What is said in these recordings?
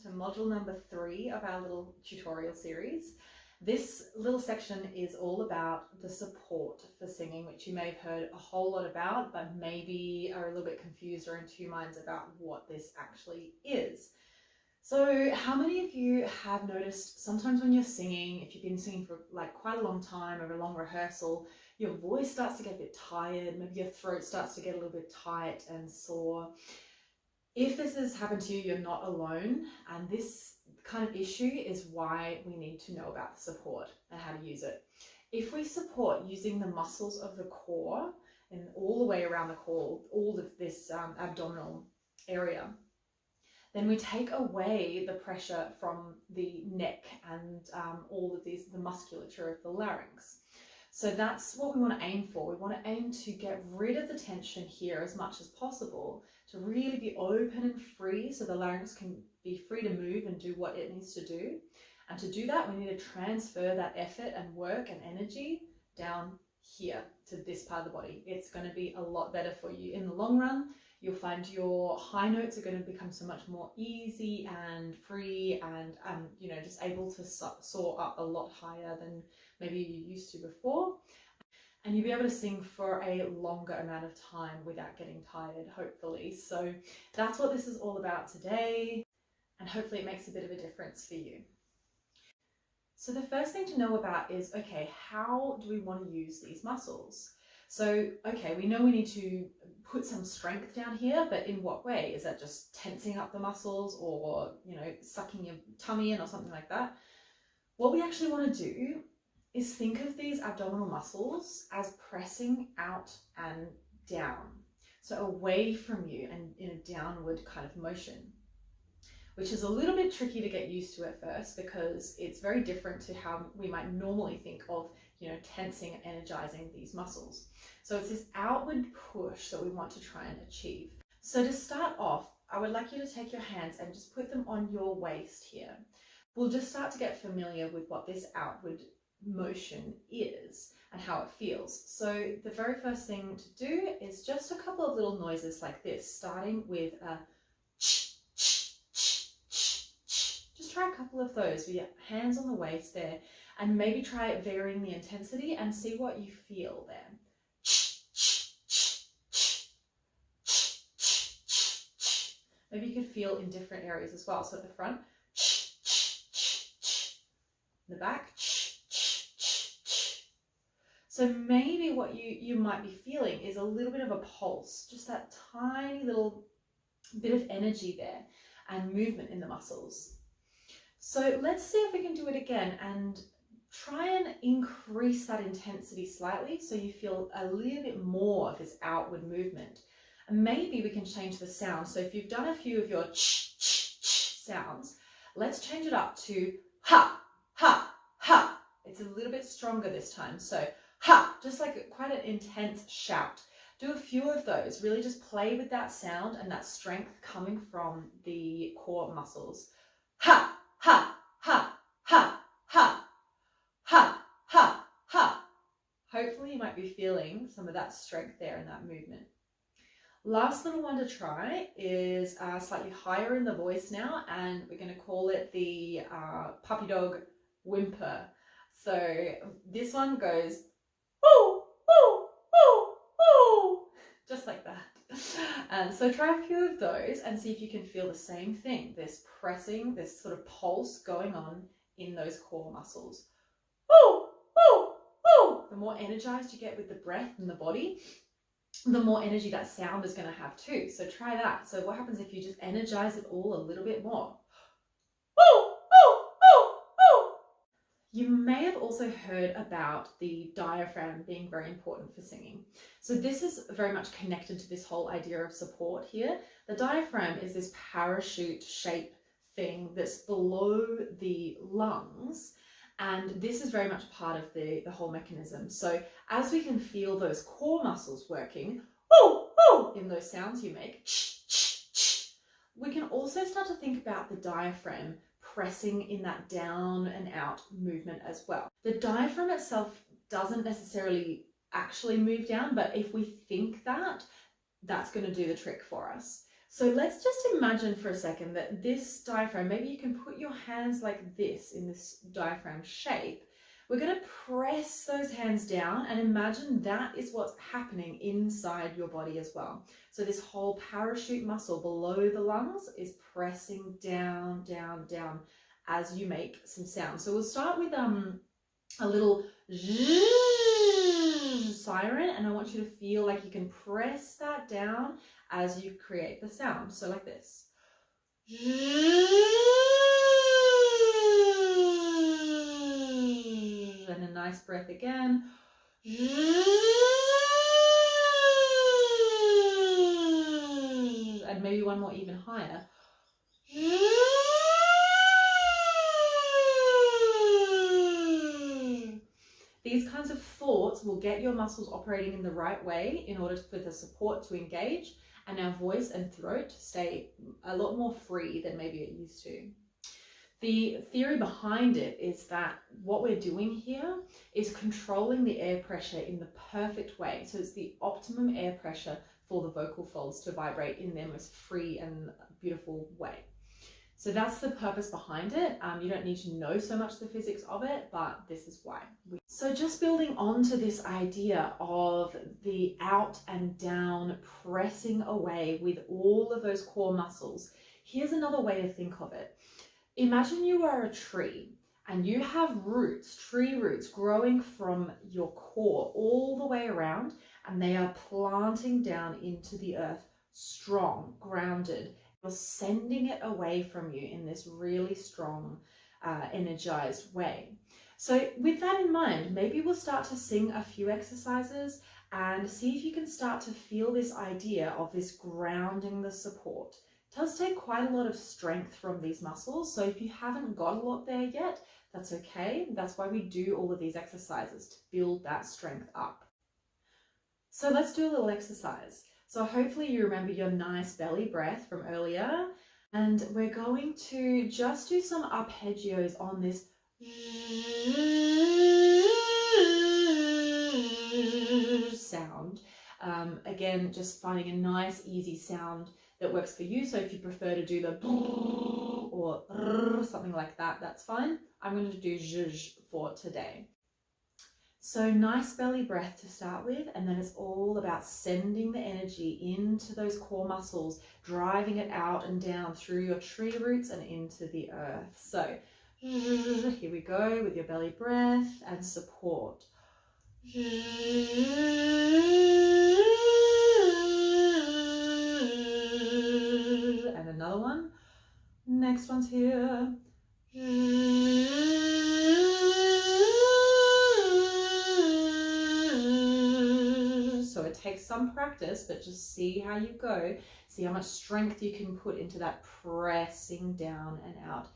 To module number 3 of our little tutorial series. This little section is all about the support for singing, which you may have heard a whole lot about, but maybe are a little bit confused or in two minds about what this actually is. So how many of you have noticed sometimes when you're singing, if you've been singing for like quite a long time, over a long rehearsal, your voice starts to get a bit tired, maybe your throat starts to get a little bit tight and sore. If this has happened to you, you're not alone, and this kind of issue is why we need to know about the support and how to use it. If we support using the muscles of the core and all the way around the core, all of this abdominal area, then we take away the pressure from the neck and all of the musculature of the larynx. So that's what we want to aim for. We want to aim to get rid of the tension here as much as possible, to really be open and free so the larynx can be free to move and do what it needs to do. And to do that, we need to transfer that effort and work and energy down here to this part of the body. It's going to be a lot better for you in the long run. You'll find your high notes are going to become so much more easy and free and just able to soar up a lot higher than maybe you used to before. And you'll be able to sing for a longer amount of time without getting tired, hopefully. So that's what this is all about today. And hopefully it makes a bit of a difference for you. So the first thing to know about is, okay, how do we want to use these muscles? So, okay, we know we need to put some strength down here, but in what way? Is that just tensing up the muscles or, sucking your tummy in or something like that? What we actually want to do is think of these abdominal muscles as pressing out and down. So away from you and in a downward kind of motion, which is a little bit tricky to get used to at first because it's very different to how we might normally think of, tensing and energizing these muscles. So it's this outward push that we want to try and achieve. So to start off, I would like you to take your hands and just put them on your waist here. We'll just start to get familiar with what this outward motion is and how it feels. So the very first thing to do is just a couple of little noises like this, starting with a ch, ch, ch, ch, ch. Just try a couple of those with your hands on the waist there, and maybe try varying the intensity and see what you feel there. Ch, ch, ch, ch, ch, ch, ch, ch. Maybe you could feel in different areas as well. So at the front, ch, ch, ch, ch. In the back, ch, ch, ch, ch. So maybe what you might be feeling is a little bit of a pulse, just that tiny little bit of energy there and movement in the muscles. So let's see if we can do it again and try and increase that intensity slightly so you feel a little bit more of this outward movement. And maybe we can change the sound. So if you've done a few of your ch, ch, ch sounds, let's change it up to ha, ha, ha. It's a little bit stronger this time. So ha, just like quite an intense shout. Do a few of those. Really just play with that sound and that strength coming from the core muscles. Ha, ha, ha, ha, ha. Ha, ha, ha. Hopefully you might be feeling some of that strength there in that movement. Last little one to try is slightly higher in the voice now, and we're going to call it the puppy dog whimper. So this one goes, ooh, ooh, ooh, ooh, just like that. And so try a few of those and see if you can feel the same thing, this pressing, this sort of pulse going on in those core muscles. Ooh, ooh, ooh. The more energized you get with the breath and the body, the more energy that sound is going to have too. So try that. So what happens if you just energize it all a little bit more? Ooh, ooh, ooh, ooh. You may have also heard about the diaphragm being very important for singing. So this is very much connected to this whole idea of support here. The diaphragm is this parachute shape thing that's below the lungs. And this is very much part of the whole mechanism. So as we can feel those core muscles working, ooh, ooh, in those sounds you make, ch, ch, ch, we can also start to think about the diaphragm pressing in that down and out movement as well. The diaphragm itself doesn't necessarily actually move down, but if we think that, that's going to do the trick for us. So let's just imagine for a second that this diaphragm, maybe you can put your hands like this in this diaphragm shape. We're going to press those hands down and imagine that is what's happening inside your body as well. So this whole parachute muscle below the lungs is pressing down, down, down as you make some sound. So we'll start with a little siren, and I want you to feel like you can press that down as you create the sound. So like this. And a nice breath again. And maybe one more even higher. These kinds of thoughts will get your muscles operating in the right way in order for the support to engage and our voice and throat to stay a lot more free than maybe it used to. The theory behind it is that what we're doing here is controlling the air pressure in the perfect way. So it's the optimum air pressure for the vocal folds to vibrate in their most free and beautiful way. So that's the purpose behind it. You don't need to know so much the physics of it, but this is why. So just building on to this idea of the out and down pressing away with all of those core muscles, here's another way to think of it. Imagine you are a tree and you have roots, tree roots growing from your core all the way around, and they are planting down into the earth, strong, grounded. You're sending it away from you in this really strong, energized way. So with that in mind, maybe we'll start to sing a few exercises and see if you can start to feel this idea of this grounding the support. It does take quite a lot of strength from these muscles, so if you haven't got a lot there yet, that's okay. That's why we do all of these exercises, to build that strength up. So let's do a little exercise. So hopefully you remember your nice belly breath from earlier, and we're going to just do some arpeggios on this sound. Again, just finding a nice easy sound that works for you. So if you prefer to do the or something like that, that's fine. I'm going to do zh for today. So nice belly breath to start with, and then it's all about sending the energy into those core muscles, driving it out and down through your tree roots and into the earth. So here we go with your belly breath and support. And another one. Next one's here. So it takes some practice, but just see how you go. See how much strength you can put into that pressing down and out.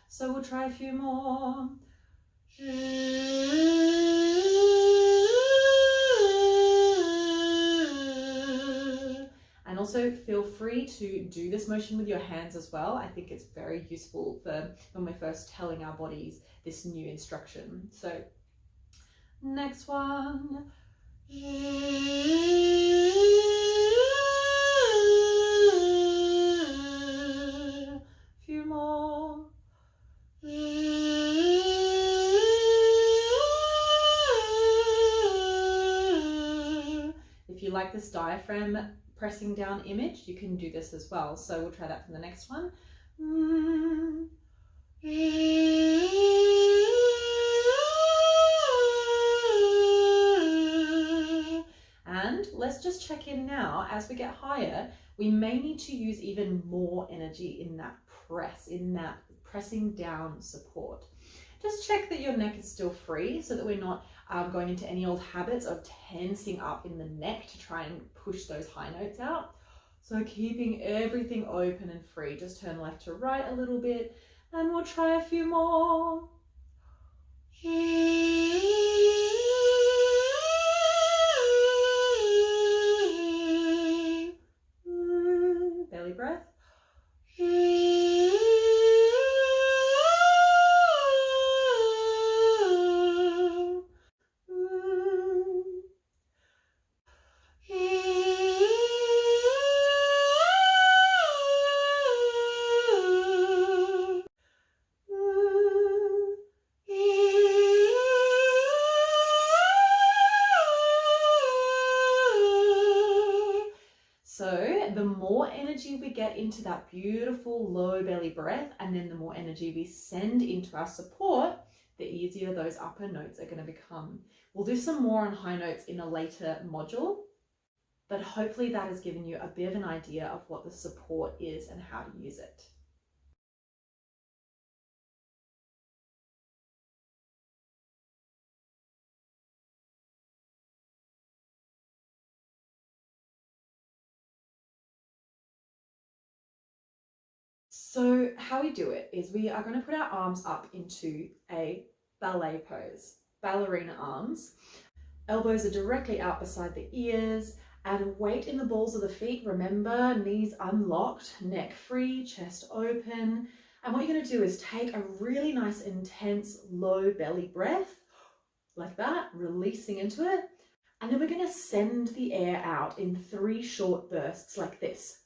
So we'll try a few more. And also feel free to do this motion with your hands as well. I think it's very useful for when we're first telling our bodies this new instruction. So next one. Few more. If you like this diaphragm pressing down image, you can do this as well. So we'll try that for the next one. And let's just check in now. As we get higher, we may need to use even more energy in that press, in that pressing down support. Just check that your neck is still free so that we're not going into any old habits of tensing up in the neck to try and push those high notes out. So keeping everything open and free. Just turn left to right a little bit, and we'll try a few more. Belly breath. energy we get into that beautiful low belly breath, and then the more energy we send into our support, the easier those upper notes are going to become. We'll do some more on high notes in a later module, but hopefully that has given you a bit of an idea of what the support is and how to use it. So how we do it is we are going to put our arms up into a ballet pose, ballerina arms. Elbows are directly out beside the ears, and weight in the balls of the feet. Remember, knees unlocked, neck free, chest open. And what you're going to do is take a really nice, intense, low belly breath, like that, releasing into it. And then we're going to send the air out in 3 short bursts like this.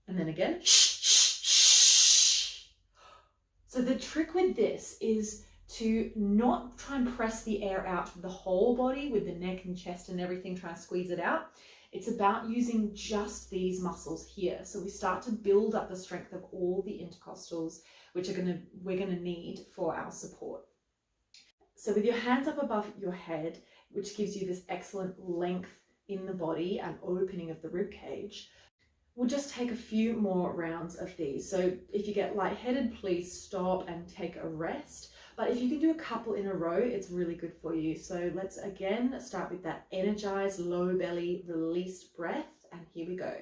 And then again. So the trick with this is to not try and press the air out of the whole body with the neck and chest and everything, try and squeeze it out. It's about using just these muscles here. So we start to build up the strength of all the intercostals, which we're gonna need for our support. So with your hands up above your head, which gives you this excellent length in the body and opening of the rib cage, we'll just take a few more rounds of these. So if you get lightheaded, please stop and take a rest. But if you can do a couple in a row, it's really good for you. So let's again start with that energized, low belly, released breath. And here we go.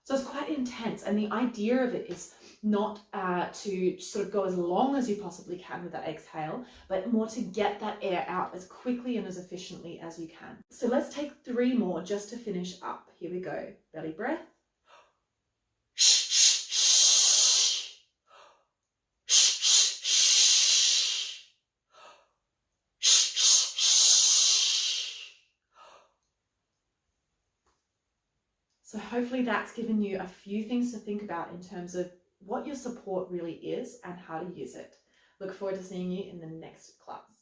So it's quite intense. And the idea of it is not to sort of go as long as you possibly can with that exhale, but more to get that air out as quickly and as efficiently as you can. So let's take 3 more just to finish up. Here we go. Belly breath. So hopefully that's given you a few things to think about in terms of what your support really is and how to use it. Look forward to seeing you in the next class.